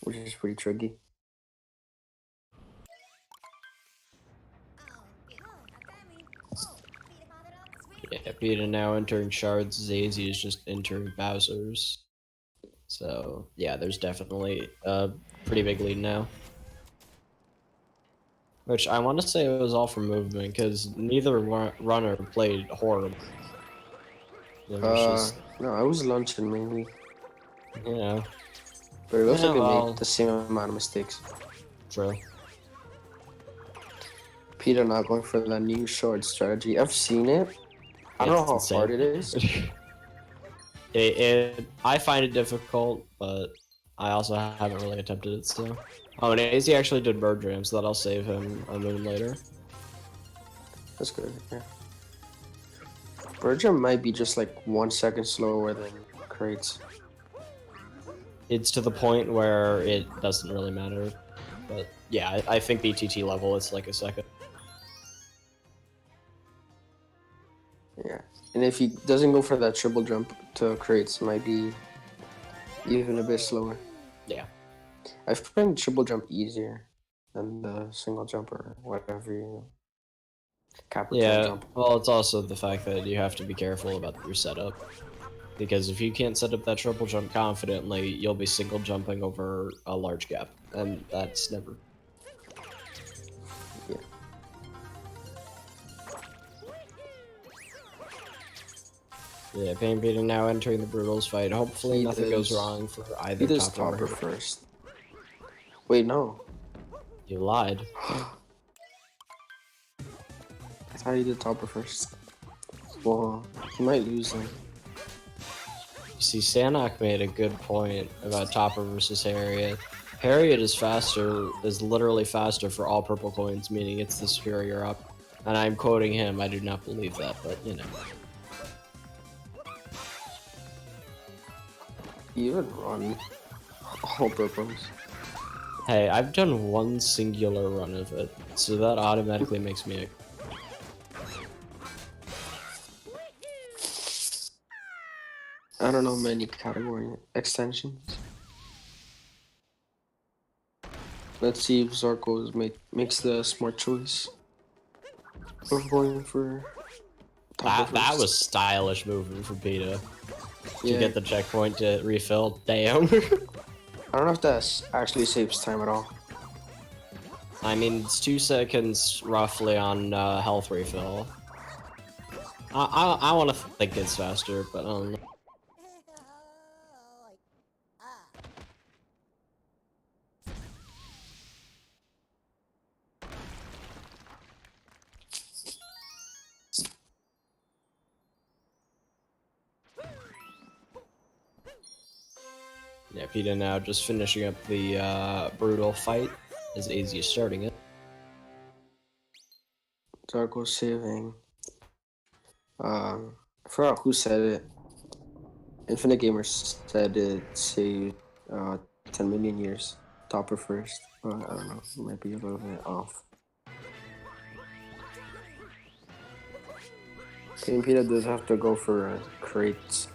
which is pretty tricky. Yeah, Peter now entering shards. Zazie is just entering Bowser's. So, yeah, there's definitely a pretty big lead now. Which I want to say it was all from movement, because neither runner played horrible. It was just, No, I was lunching mainly, you know. but it looks Yeah, like they well, made the same amount of mistakes. True. Peter not going for the new short strategy. I've seen it. I don't know how hard it is. I find it difficult, but I also haven't really attempted it still. Oh, and AZ actually did bird ram, so that'll save him a moon later. That's good. Yeah. Berger might be just like 1 second slower than crates. It's to the point where it doesn't really matter. But yeah, I think BTT level it's like a second. Yeah. And if he doesn't go for that triple jump to crates, might be even a bit slower. Yeah. I find triple jump easier than the single jump or whatever, you know. Yeah, jump. well, it's also the fact that you have to be careful about your setup. Because if you can't set up that triple jump confidently, you'll be single jumping over a large gap. And that's never... Yeah. Yeah, Pain Peter now entering the Brutals fight. Hopefully He nothing goes does- wrong for He either does Topper or topper Harry. first. Wait, no. You lied. I thought he did topper first. Well, he might lose then. You see, Sanok made a good point about Topper versus Harriet. Harriet is faster, is literally faster for all purple coins, meaning it's the superior up. And I'm quoting him, I do not believe that, but you know. You would run all purples. Hey, I've done one singular run of it, so that automatically makes me a... I don't know many category extensions. Let's see if AzHarcos makes the smart choice of going for That was stylish movement from Peta. yeah. To get the checkpoint to refill. Damn. I don't know if that actually saves time at all. I mean, it's 2 seconds roughly on health refill. I want to think it's faster, but I don't know. Yeah, Peta now just finishing up the brutal fight as AZ is starting it. AzHarcos saving. I forgot who said it. Infinite Gamers said it saved 10 million years. Topper first, but I don't know. It might be a little bit off. Pain Peter does have to go for crates.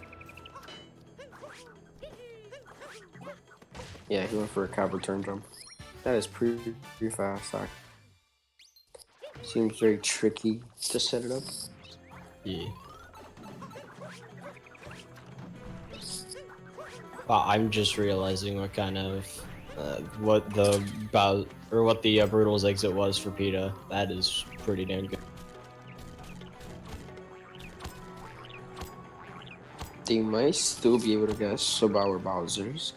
Yeah, he went for a cap return jump. That is pretty fast. Seems very tricky to set it up. Yeah. Wow, I'm just realizing what kind of what the Brutal's exit was for Peta. That is pretty damn good. They might still be able to get sub-hour Bowsers.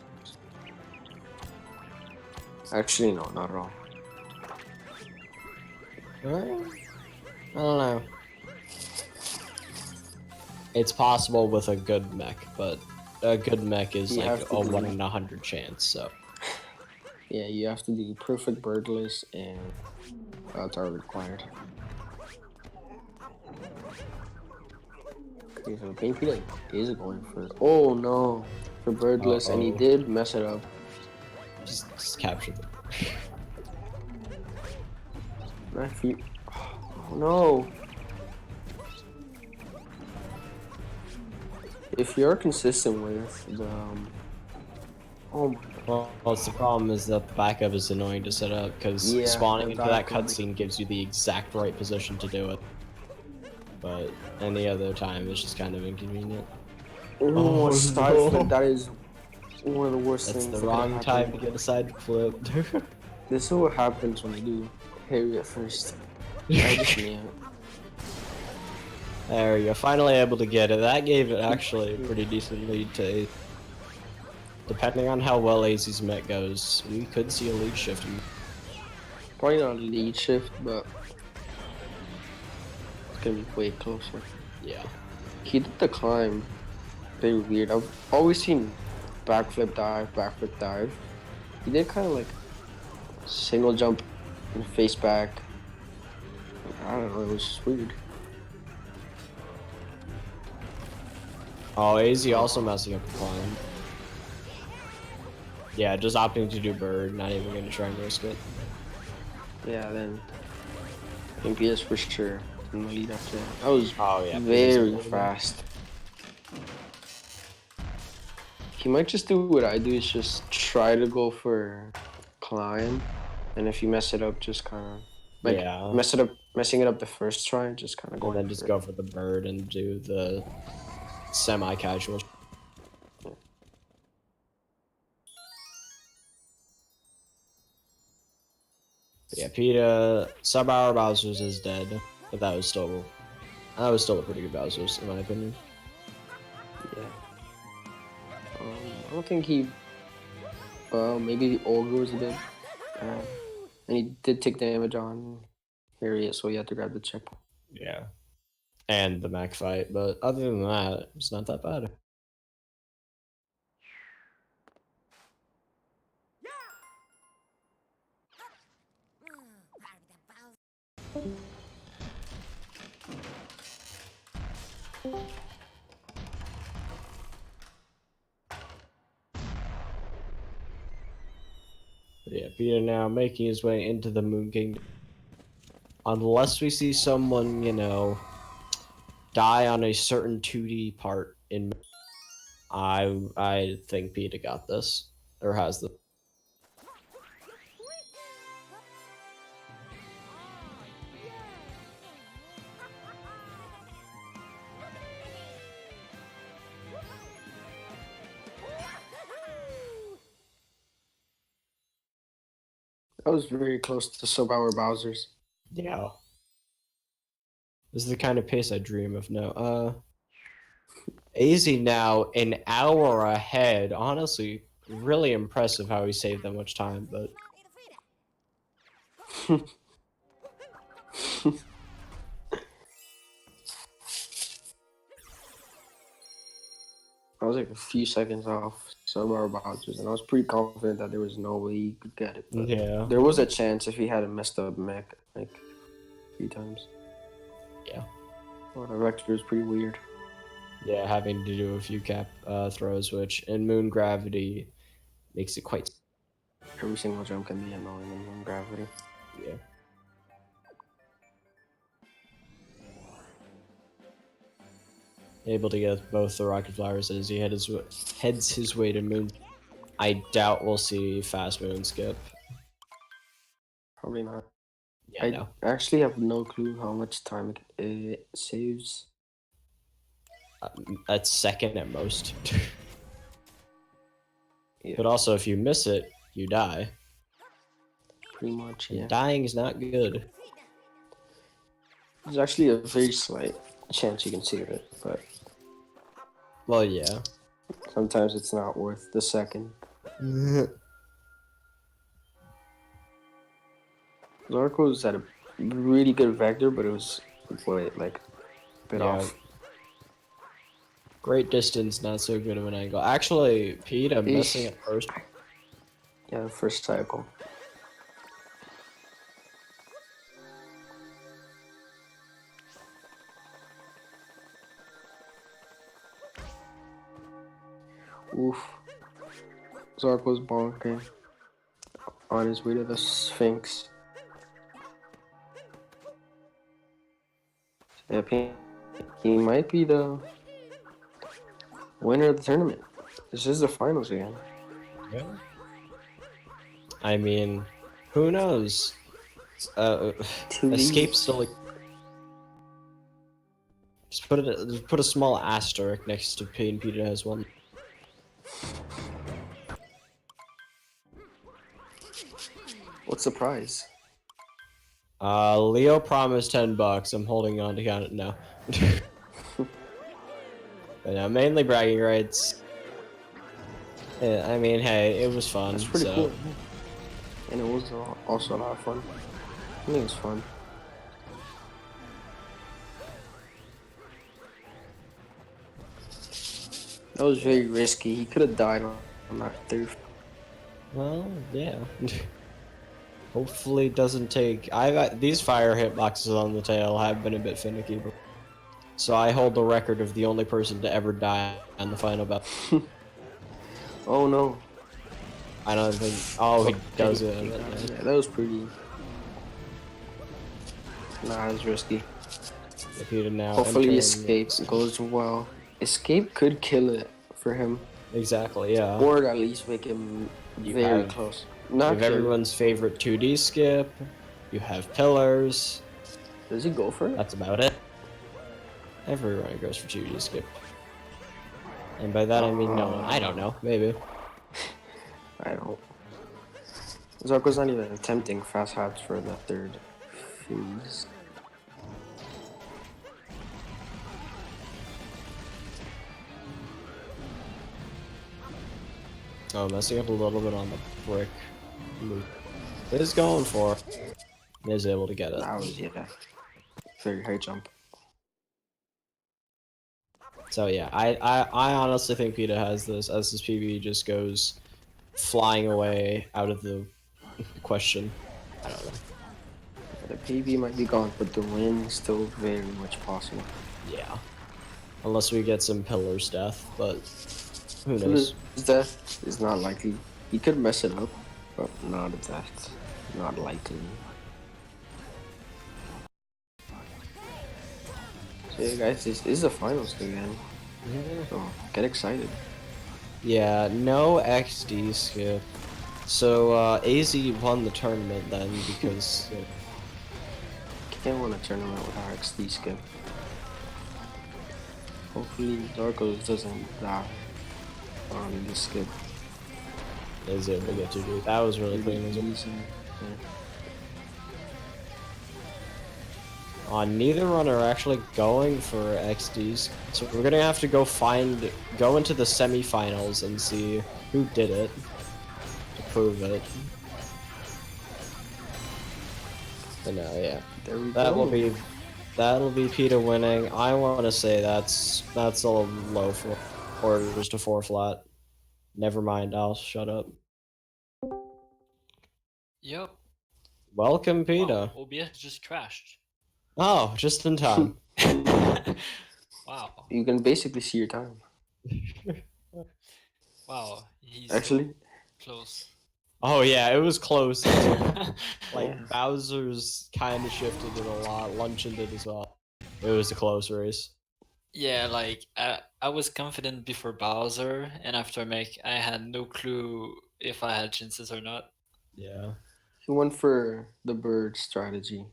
Actually, no, not at all. I don't know. It's possible with a good mech, but a good mech is You like have to a do- 1 in 100 chance, so. Yeah, you have to do perfect birdless and that's all required. Okay, so Pain Peter is going for oh no for birdless and he did mess it up. Just capture them. If you, oh no. If you're consistent with the oh my god. Well, the problem is that the backup is annoying to set up because Yeah, spawning into that backup. cutscene gives you the exact right position to do it. But any other time, it's just kind of inconvenient. Oh, a side no. flip, that is one of the worst That's things. the that wrong could time happen. to get a side flip. This is what happens when I do Harriet first. I just knew it. There you go, finally able to get it. That gave it actually a pretty decent lead to Ace. Depending on how well AZ's mech goes, we could see a lead shift. Probably not a lead shift, but it's gonna be way closer. Yeah. He did the climb. Very weird. I've always seen backflip dive. He did kind of like single jump and face back. I don't know, it was just weird. Oh, AZ also messing up the climb. Yeah, just opting to do bird, not even gonna try and risk it. Yeah, then MPS for sure in the lead after that. That was yeah, very fast. He might just do what I do, is just try to go for climb, and if you mess it up, just kind of like messing it up the first try, just kind of go. And then just go for the bird and do the semi-casual. Yeah, Peta sub-hour Bowser's is dead, but that was still a pretty good Bowser's in my opinion. don't think he. Maybe the ogre was a bit. And he did take damage on Harriet, so he had to grab the checkpoint. Yeah. And the mech fight, but other than that, it's not that bad. But yeah, Peter now making his way into the Moon Kingdom. Unless we see someone, you know, die on a certain 2D part in, I think Peter got this or has the. That was very close to Subpower Bowser's. Yeah. This is the kind of pace I dream of. No, AZ now an hour ahead. Honestly, really impressive how he saved that much time, but. I was like a few seconds off Subpower Bowser's, and I was pretty confident that there was no way he could get it. But Yeah. there was a chance if he had a messed up mech like a few times. Yeah. Well, the vector is pretty weird. Yeah, having to do a few cap throws, which in Moon Gravity makes it quite. Every single jump can be annoying in gravity. Yeah. Able to get both the rocket flowers as he heads his way to Moon. I doubt we'll see fast Moon skip. Probably not. Yeah, I no. actually have no clue how much time it saves. A second at most. Yeah. But also, if you miss it, you die. Pretty much, yeah. And dying is not good. There's actually a very slight chance you can save it, but Well, yeah. sometimes it's not worth the second. AzHarcos had a really good vector, but it was like a bit off. Great distance, not so good of an angle. Actually, Pete, I'm missing it first. Yeah, the first cycle. Oof. AzHarcos bonking on his way to the Sphinx. Yeah, he might be the winner of the tournament. This is the finals again. Yeah. I mean, who knows? Escape still like. Just put a small asterisk next to Payne Peter has one. What's the prize? Leo promised $10. I'm holding on to count it now. But mainly bragging rights. Yeah, I mean, hey, it was fun. That's pretty cool. And it was also a lot of fun. I think it was fun. That was very risky. He could have died on that third. Well, yeah. Hopefully it doesn't take. These fire hitboxes on the tail have been a bit finicky, but so I hold the record of the only person to ever die on the final battle. Oh no! I don't think. Oh, he does it. Yeah, that was pretty. Nah, it was risky. Now hopefully escape goes well. Escape could kill it for him. Exactly, yeah. Or at least make him very close. You have everyone's favorite 2D skip. You have pillars. Does he go for it? That's about it. Everyone goes for 2D skip. And by that I mean no one. I don't know. Maybe. I don't. AzHarcos not even attempting fast hats for the third phase. Oh, messing up a little bit on the brick move. Is going for it. Is able to get it. That was very high jump. So yeah, I honestly think PETA has this as his PB just goes flying away out of the question. I don't know. The PB might be gone, but the win is still very much possible. Yeah. Unless we get some Pillar's death, but who knows? Pillar's death is not likely. He could mess it up, but not a death. Not likely. So yeah, guys, this is the finals again. Yeah. So get excited. Yeah, no XD skip. So AZ won the tournament then because Can't win a tournament without XD skip. Hopefully AzHarcos doesn't die on this skip. is able to get to do. That was really clean. Easy. Neither runner are actually going for XDs, so we're gonna have to go into the semifinals and see who did it to prove it. But no, yeah, There we that'll go. be PETA winning. I want to say that's a little low for, or just a 4 flat. Never mind, I'll shut up. Yep. Welcome, PETA. Wow, OBS just crashed. Oh, just in time. Wow. You can basically see your time. Wow. He's Actually, close. Oh yeah, it was close. Like Yeah. Bowser's kind of shifted it a lot. Luncheon did as well. It was a close race. Yeah, like I was confident before Bowser, and after Mech, I had no clue if I had chances or not. Yeah. he went for the bird strategy.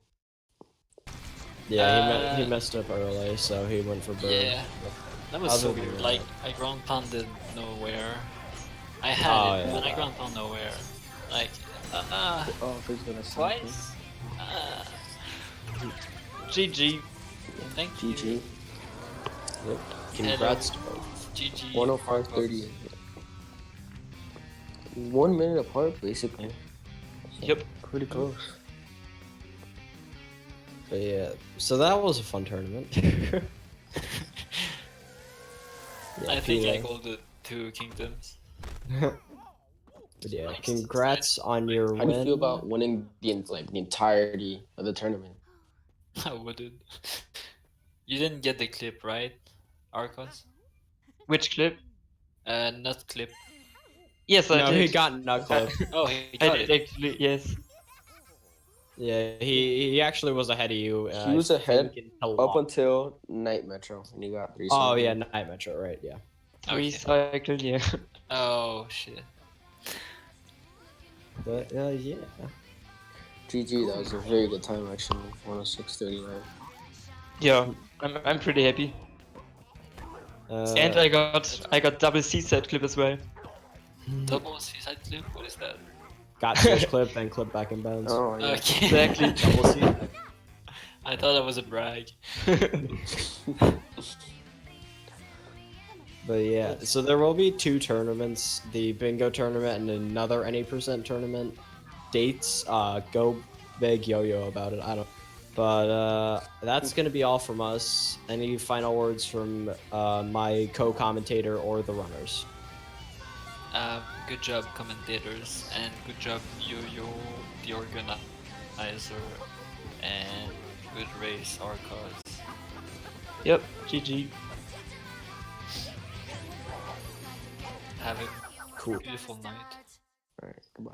Yeah, he messed up early, so he went for bird. Yeah, that was so Other than weird. that- Like I ground pounded nowhere. I had Oh, it, yeah. and I ground pound nowhere. Like Oh, he's gonna twice. GG. Thank GG. you. Yep. Congrats to both. GG. 105.30. 1 minute apart, basically. Yep. Pretty close. But yeah, so that was a fun tournament. Yeah, I think I PETA. called it 2 kingdoms. But yeah, congrats on your How win. do you feel about winning the entirety of the tournament? I wouldn't. You didn't get the clip, right, Arcos? Which clip? Not clip. Yes, I No, did. he got nut clip. Oh, he I got did it. actually, yes. Yeah, he actually was ahead of you. He was ahead up up until Night Metro, and he got 3. Oh yeah, Night Metro, right? Yeah. Three Okay. cycle, yeah. Oh shit. But yeah. GG, that was a very good time actually. 106.39. Yeah, I'm pretty happy. And I got double C set clip as well. Double suicide clip? What is that? got switch clip, then clip back in bounds. Oh yeah. Okay. Exactly. Double C. I thought that was a brag. But yeah, so there will be 2 tournaments: the bingo tournament and another any% tournament. Dates, go big yo-yo about it. I don't. But that's gonna be all from us. Any final words from my co-commentator or the runners? Good job, commentators, and good job, Yo-Yo, the organizer, and good race, AzHarcos. Yep, GG. Have a Cool. beautiful night. Alright, goodbye.